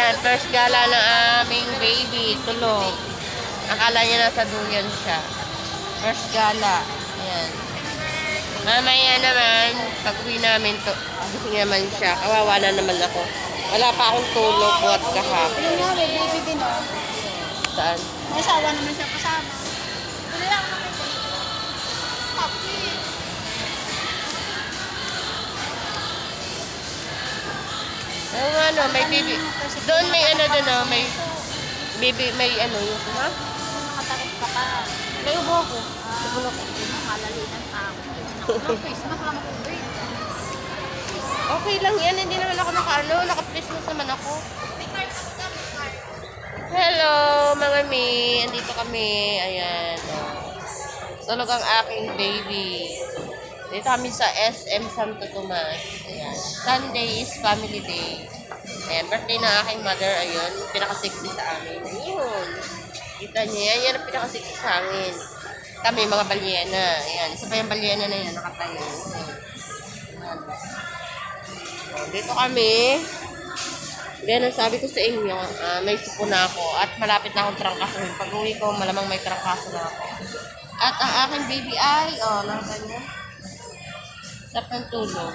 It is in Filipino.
Ayan, first gala ng aming baby. Tulog. Akala niya nasa duyan siya. First gala. Ayan. Mamaya naman, pag uwi namin to, gising naman siya. Kawawa na naman ako. Wala pa akong tulog buhat kahapon. Yun nga, may baby din oh. Saan? May asawa naman siya kasama. Wala lang nakita. Happy. Oo, ano, may baby. Doon may ano doon, oh, may baby, may ano yun, ha? Nakatakot ka pa. May ubo ko. Ubo ko. Makalalinan pa ako. Face mask lang ako. Okay lang yan, hindi naman ako naka-Christmas naman ako. Hello, mga mi. Andito kami. Ayan. Tulog ang aking baby. Dito kami sa SM Santo Tomas. Ayan. Sunday is family day. Ayan, birthday ng aking mother. Ayun, pinaka-sexy sa amin. Ayun. Kita niyo yan. Yan ang pinaka-sexy sa amin. Kami, mga balyena. Ayan. Isa pa yung balyena na yan. Nakatayo. Ayan. Dito kami. Ganun, sabi ko sa inyo, may sipo na ako at malapit na akong trangkasin. Pag uwi ko, malamang may trangkaso na ako. At ang aking baby ay, nakita niyo? Sarap ng tulog.